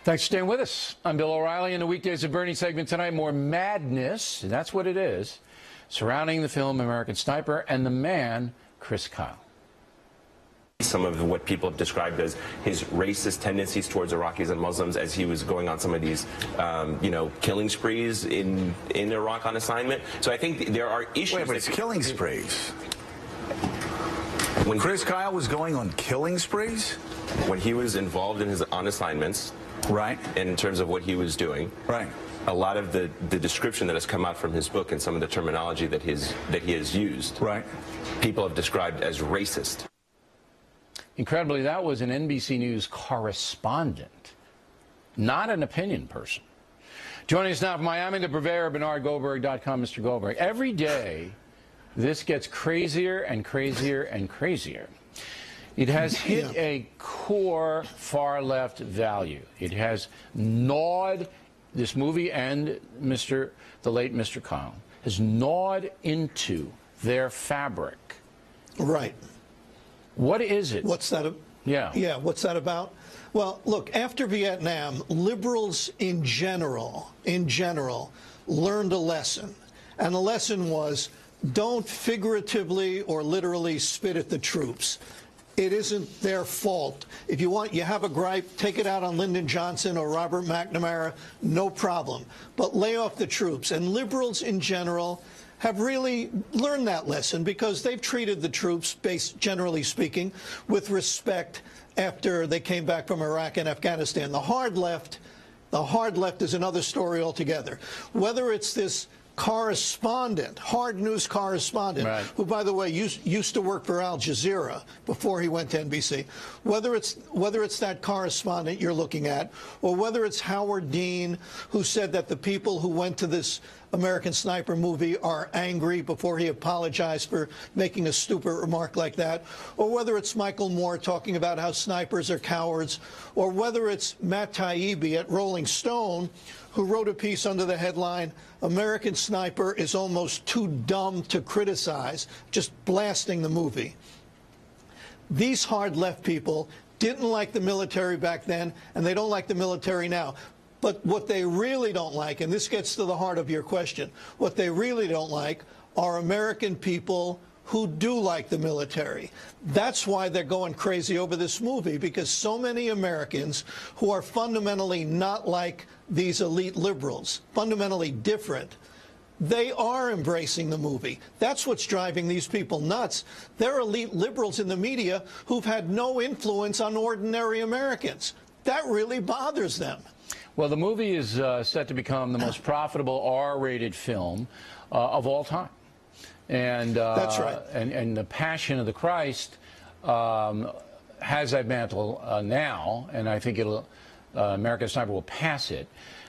Thanks for staying with us. I'm Bill O'Reilly. In the Weekdays of Bernie segment tonight, more madness, and that's what it is, surrounding the film American Sniper and the man, Chris Kyle. Some of what people have described as his racist tendencies towards Iraqis and Muslims as he was going on some of these, killing sprees in Iraq on assignment. So I think there are issues. Wait, but it's killing sprees. When Chris Kyle was going on killing sprees? When he was involved in on assignments. Right. In terms of what he was doing. Right. A lot of the description that has come out from his book and some of the terminology that he has used. Right. People have described as racist. Incredibly, that was an NBC News correspondent, not an opinion person. Joining us now from Miami, the purveyor of BernardGoldberg.com, Mr. Goldberg. Every day, this gets crazier and crazier and crazier. It has hit a core far-left value. It has gnawed, this movie and the late Mr. Kyle, has gnawed into their fabric. Right. What is it? What's that? Yeah, what's that about? Well, look, after Vietnam, liberals in general learned a lesson. And the lesson was, don't figuratively or literally spit at the troops. It isn't their fault. If you have a gripe, take it out on Lyndon Johnson or Robert McNamara, no problem. But lay off the troops. And liberals in general have really learned that lesson because they've treated the troops, generally speaking, with respect after they came back from Iraq and Afghanistan. The hard left is another story altogether. Whether it's this correspondent, hard news correspondent, right, who, by the way, used to work for Al Jazeera before he went to NBC, whether it's that correspondent you're looking at, or whether it's Howard Dean, who said that the people who went to this American Sniper movie are angry before he apologized for making a stupid remark like that, or whether it's Michael Moore talking about how snipers are cowards, or whether it's Matt Taibbi at Rolling Stone, who wrote a piece under the headline, American Sniper is almost too dumb to criticize, just blasting the movie. These hard left people didn't like the military back then, and they don't like the military now. But what they really don't like, and this gets to the heart of your question, what they really don't like are American people who do like the military. That's why they're going crazy over this movie, because so many Americans who are fundamentally not like these elite liberals, fundamentally different, they are embracing the movie. That's what's driving these people nuts. They're elite liberals in the media who've had no influence on ordinary Americans. That really bothers them. Well, the movie is set to become the most profitable R-rated film of all time. And that's right. And the Passion of the Christ has that mantle now, and I think American Sniper will pass it.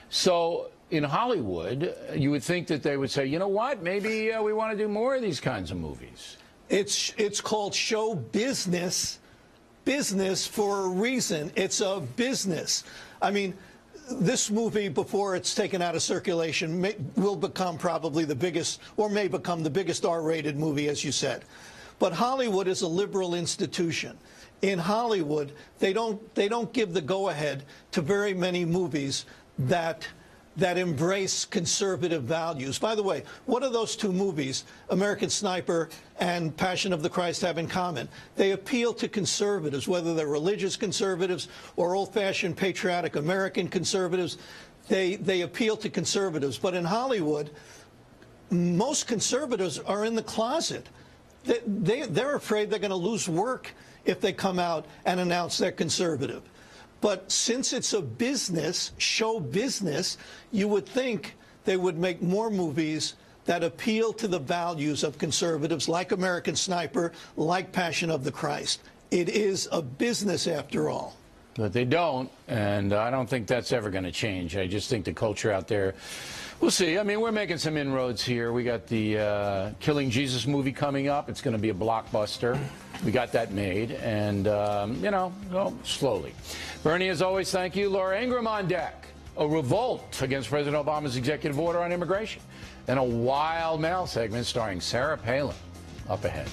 So in Hollywood, you would think that they would say, you know what, maybe we want to do more of these kinds of movies. It's called show business for a reason. It's a business. I mean, this movie, before it's taken out of circulation, will become probably the biggest, or may become the biggest R-rated movie, as you said. But Hollywood is a liberal institution. In Hollywood, they don't give the go-ahead to very many movies that embrace conservative values. By the way, what do those two movies, American Sniper and Passion of the Christ, have in common? They appeal to conservatives, whether they're religious conservatives or old-fashioned patriotic American conservatives. They appeal to conservatives. But in Hollywood, most conservatives are in the closet. They're afraid they're going to lose work if they come out and announce they're conservative. But since it's a business, show business, you would think they would make more movies that appeal to the values of conservatives, like American Sniper, like Passion of the Christ. It is a business, after all. But they don't, and I don't think that's ever going to change. I just think the culture out there, we'll see. I mean, we're making some inroads here. We got the Killing Jesus movie coming up. It's going to be a blockbuster. We got that made, and, slowly. Bernie, as always, thank you. Laura Ingraham on deck. A revolt against President Obama's executive order on immigration. Then a wild mail segment starring Sarah Palin up ahead.